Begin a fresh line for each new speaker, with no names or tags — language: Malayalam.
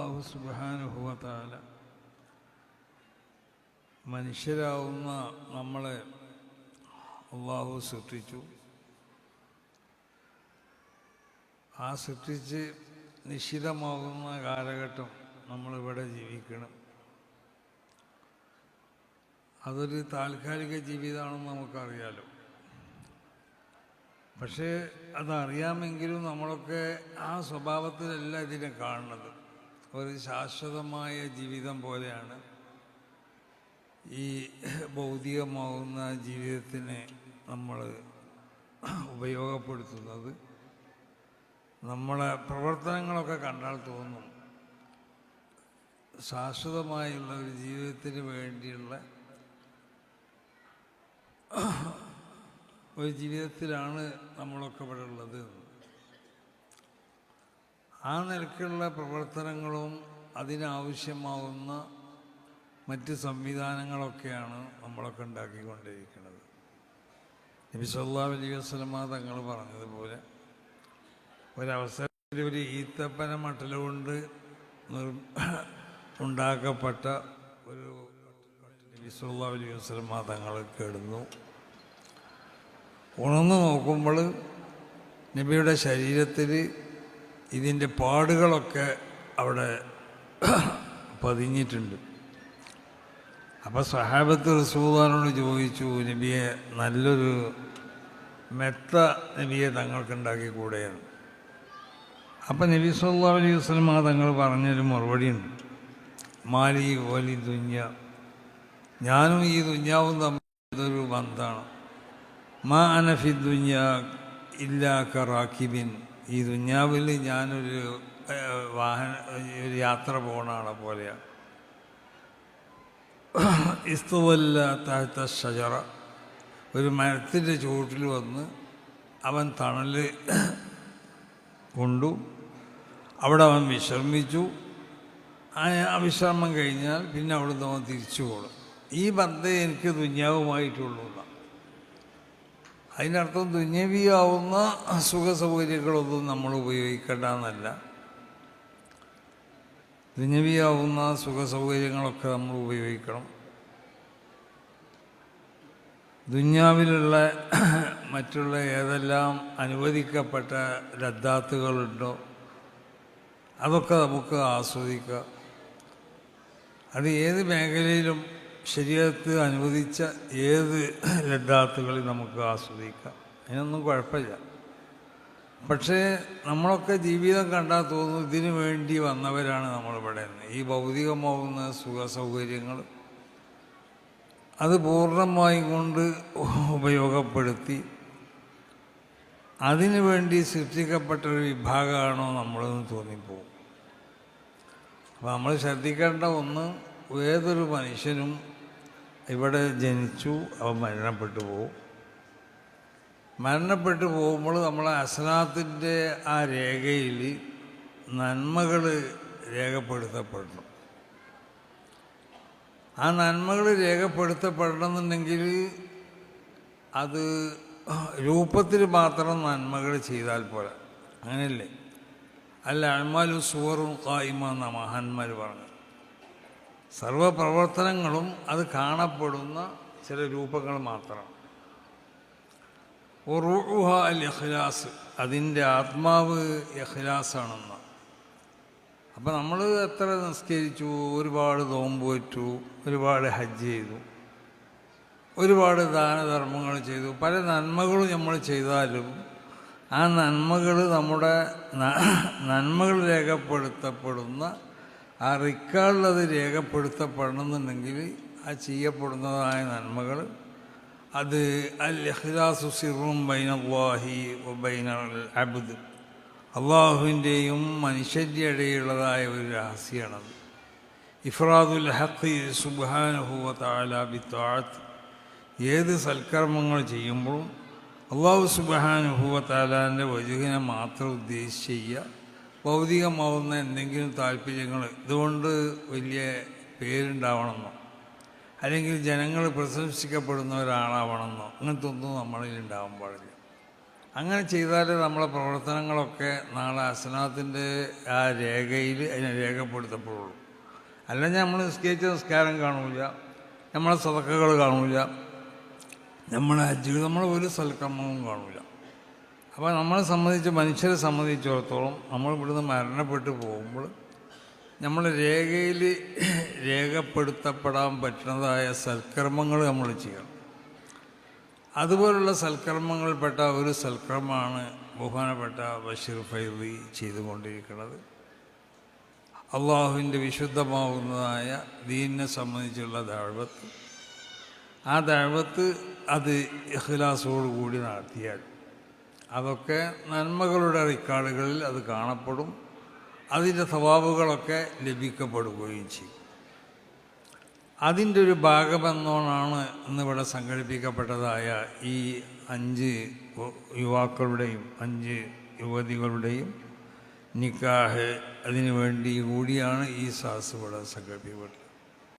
അല്ലാഹു സുബ്ഹാനഹു വ തആല മനുഷ്യരാവുന്ന നമ്മളെ അല്ലാഹു സൃഷ്ടിച്ചു. ആ സൃഷ്ടിച്ച് നിശ്ചിതമാകുന്ന കാലഘട്ടം നമ്മളിവിടെ ജീവിക്കണം. അതൊരു താൽക്കാലിക ജീവിതമാണെന്ന് നമുക്കറിയാലോ. പക്ഷേ അതറിയാമെങ്കിലും നമ്മളൊക്കെ ആ സ്വഭാവത്തിലല്ല ഇതിനെ കാണുന്നത്. ഒരു ശാശ്വതമായ ജീവിതം പോലെയാണ് ഈ ഭൗതികമാവുന്ന ജീവിതത്തിനെ നമ്മൾ ഉപയോഗപ്പെടുത്തുന്നത്. നമ്മളെ പ്രവർത്തനങ്ങളൊക്കെ കണ്ടാൽ തോന്നും ശാശ്വതമായുള്ള ഒരു ജീവിതത്തിന് വേണ്ടിയുള്ള ഒരു ജീവിതത്തിലാണ് നമ്മളൊക്കെ ഇവിടെ ഉള്ളത്. ആ നിലക്കുള്ള പ്രവർത്തനങ്ങളും അതിനാവശ്യമാവുന്ന മറ്റ് സംവിധാനങ്ങളൊക്കെയാണ് നമ്മളൊക്കെ ഉണ്ടാക്കിക്കൊണ്ടിരിക്കുന്നത്. നബി സല്ലല്ലാഹു അലൈഹി വസല്ലമ തങ്ങൾ പറഞ്ഞതുപോലെ ഒരവസരത്തിൽ ഒരു ഈത്തപ്പന മട്ടല കൊണ്ട് ഉണ്ടാക്കപ്പെട്ട ഒരു നബി സല്ലല്ലാഹു അലൈഹി വസല്ലമ തങ്ങൾ കിടന്നു. ഉണർന്നു നോക്കുമ്പോൾ നബിയുടെ ശരീരത്തിൽ ഇതിൻ്റെ പാടുകളൊക്കെ അവിടെ പതിഞ്ഞിട്ടുണ്ട്. അപ്പോൾ സ്വഹാബത്ത് റസൂലുള്ളാഹിനോട് ചോദിച്ചു, നബിയെ നല്ലൊരു മെത്ത നബിയെ തങ്ങൾക്ക് ഉണ്ടാക്കിക്കൂടെയാണ്. അപ്പം നബി സല്ലല്ലാഹു അലൈഹി വസല്ലം തങ്ങൾ പറഞ്ഞൊരു മറുപടി ഉണ്ട്. മാലി വലി ദുന്യ, ഞാനും ഈ ദുന്യാവും തമ്മിൽ ഇതൊരു ബന്ധമാണ്. മാ അനഫി ദുന്യ ഇല്ലാ കറാക്കിബിൻ, ഈ ദുന്യാവിൽ ഞാനൊരു ഒരു യാത്ര പോകണ ആളെ പോലെയാണ്. ഇസ്തുവല്ല തഹ്ത ഷജറ, ഒരു മരത്തിൻ്റെ ചുവട്ടിൽ വന്ന് അവൻ തണൽ കൊണ്ടു, അവിടെ അവൻ വിശ്രമിച്ചു. ആ വിശ്രമം കഴിഞ്ഞാൽ പിന്നെ അവിടുന്ന് അവൻ തിരിച്ചു പോകും. ഈ ബന്ധം എനിക്ക് ദുന്യാവുമായിട്ടുള്ളൂ. അതിൻ്റെ അർത്ഥം ദുന്യവിയാവുന്ന സുഖസൗകര്യങ്ങളൊന്നും നമ്മൾ ഉപയോഗിക്കേണ്ട എന്നല്ല. ദുന്യവിയാവുന്ന സുഖസൗകര്യങ്ങളൊക്കെ നമ്മൾ ഉപയോഗിക്കണം. ദുന്യാവിലുള്ള മറ്റുള്ള ഏതെല്ലാം അനുവദിക്കപ്പെട്ട ലദ്ദാത്തുകളുണ്ടോ അതൊക്കെ നമുക്ക് ആസ്വദിക്കാം. അത് ഏത് മേഖലയിലും ശരീരത്ത് അനുവദിച്ച ഏത് ലദ്ദാത്തുകളിൽ നമുക്ക് ആസ്വദിക്കാം, അതിനൊന്നും കുഴപ്പമില്ല. പക്ഷേ നമ്മളൊക്കെ ജീവിതം കണ്ടാൽ തോന്നുന്നു ഇതിനു വേണ്ടി വന്നവരാണ് നമ്മളിവിടെ. ഈ ഭൗതികമാവുന്ന സുഖ സൗകര്യങ്ങൾ അത് പൂർണ്ണമായും കൊണ്ട് ഉപയോഗപ്പെടുത്തി അതിനു വേണ്ടി സൃഷ്ടിക്കപ്പെട്ടൊരു വിഭാഗമാണോ നമ്മളെന്ന് തോന്നിപ്പോവും. അപ്പോൾ നമ്മൾ ശ്രദ്ധിക്കേണ്ട ഒന്ന്, ഏതൊരു മനുഷ്യനും ഇവിടെ ജനിച്ചു അവൻ മരണപ്പെട്ടു പോകും. മരണപ്പെട്ടു പോകുമ്പോൾ നമ്മളെ ഹസനാത്തിൻ്റെ ആ രേഖയിൽ നന്മകൾ രേഖപ്പെടുത്തപ്പെടണം. ആ നന്മകൾ രേഖപ്പെടുത്തപ്പെടണമെന്നുണ്ടെങ്കിൽ അത് രൂപത്തിൽ മാത്രം നന്മകൾ ചെയ്താൽ പോരാ. അങ്ങനെയല്ലേ? അല്ല അഅ്മാലു സുവറുൻ ഖായിമ എന്ന മഹാന്മാർ പറഞ്ഞു. സർവപ്രവർത്തനങ്ങളും അത് കാണപ്പെടുന്ന ചില രൂപങ്ങൾ മാത്രമാണ്. റൂഹ അൽ ഇഖ്ലാസ്, അതിൻ്റെ ആത്മാവ് ഇഖ്ലാസാണെന്ന്. അപ്പം നമ്മൾ എത്ര നിസ്കരിച്ചു, ഒരുപാട് നോമ്പ് വെച്ചു, ഒരുപാട് ഹജ്ജ് ചെയ്തു, ഒരുപാട് ദാനധർമ്മങ്ങൾ ചെയ്തു, പല നന്മകളും നമ്മൾ ചെയ്താലും ആ നന്മകൾ നമ്മുടെ നന്മകൾ രേഖപ്പെടുത്തപ്പെടുന്ന ആ റിക്കാർഡിലത് രേഖപ്പെടുത്തപ്പെടണമെന്നുണ്ടെങ്കിൽ ആ ചെയ്യപ്പെടുന്നതായ നന്മകൾ അത് അൽ ഇഖ്ലാസു സിറും ബൈനല്ലാഹി വ ബൈനൽ അബ്ദ്, അള്ളാഹുവിൻ്റെയും മനുഷ്യൻ്റെ ഇടയിലുള്ളതായ ഒരു രഹസ്യമാണത്. ഇഫ്രാദുൽ ഹഖ് സുബ്ഹാനഹു വ തആല ബിത്വാഅത്ത്, ഏത് സൽക്കർമ്മങ്ങൾ ചെയ്യുമ്പോഴും അള്ളാഹു സുബ്ഹാനഹു വ തആലാൻ്റെ വജുഹിനെ മാത്രം ഉദ്ദേശിച്ച് ചെയ്യുക. ഭൗതികമാവുന്ന എന്തെങ്കിലും താല്പര്യങ്ങൾ, ഇതുകൊണ്ട് വലിയ പേരുണ്ടാവണമെന്നോ അല്ലെങ്കിൽ ജനങ്ങൾ പ്രശംസിക്കപ്പെടുന്ന ഒരാളാവണമെന്നോ അങ്ങനത്തെ ഒന്നും നമ്മളിൽ ഉണ്ടാവാൻ പാടില്ല. അങ്ങനെ ചെയ്താൽ നമ്മളെ പ്രവർത്തനങ്ങളൊക്കെ നാളെ ഹസനാത്തിൻ്റെ ആ രേഖയിൽ അതിനെ രേഖപ്പെടുത്തപ്പെടുള്ളൂ. അല്ലെങ്കിൽ നമ്മൾ നിസ്കരിച്ച നിസ്കാരം കാണൂല, നമ്മളെ സദക്കകൾ കാണൂല, നമ്മളെ ഹജ്ജ്, നമ്മളെ ഒരു സൽക്കർമ്മവും കാണൂല. അപ്പോൾ നമ്മളെ സംബന്ധിച്ച്, മനുഷ്യരെ സംബന്ധിച്ചിടത്തോളം, നമ്മൾ ഇവിടുന്ന് മരണപ്പെട്ട് പോകുമ്പോൾ നമ്മൾ രേഖയിൽ രേഖപ്പെടുത്തപ്പെടാൻ പറ്റുന്നതായ സൽക്കർമ്മങ്ങൾ നമ്മൾ ചെയ്യണം. അതുപോലുള്ള സൽക്കർമ്മങ്ങളിൽപ്പെട്ട ഒരു സൽക്കർമ്മമാണ് ബഹുമാനപ്പെട്ട ബഷീർ ഫൈദി ചെയ്തുകൊണ്ടിരിക്കുന്നത്. അള്ളാഹുവിൻ്റെ വിശുദ്ധമാവുന്നതായ ദീനിനെ സംബന്ധിച്ചുള്ള ദഅവത്ത്, ആ ദഅവത്ത് അത് ഇഖ്ലാസോടുകൂടി നടത്തിയാൽ അതൊക്കെ നന്മകളുടെ റിക്കാർഡുകളിൽ അത് കാണപ്പെടും, അതിൻ്റെ സവാബുകളൊക്കെ ലഭിക്കപ്പെടുകയും ചെയ്യും. അതിൻ്റെ ഒരു ഭാഗമെന്നോണാണ് ഇന്നിവിടെ സംഘടിപ്പിക്കപ്പെട്ടതായ ഈ 5 യുവാക്കളുടെയും 5 യുവതികളുടെയും നിക്കാഹ്. അതിനു വേണ്ടി കൂടിയാണ് ഈ സദസ്സ് ഇവിടെ സംഘടിപ്പിക്കപ്പെട്ടത്.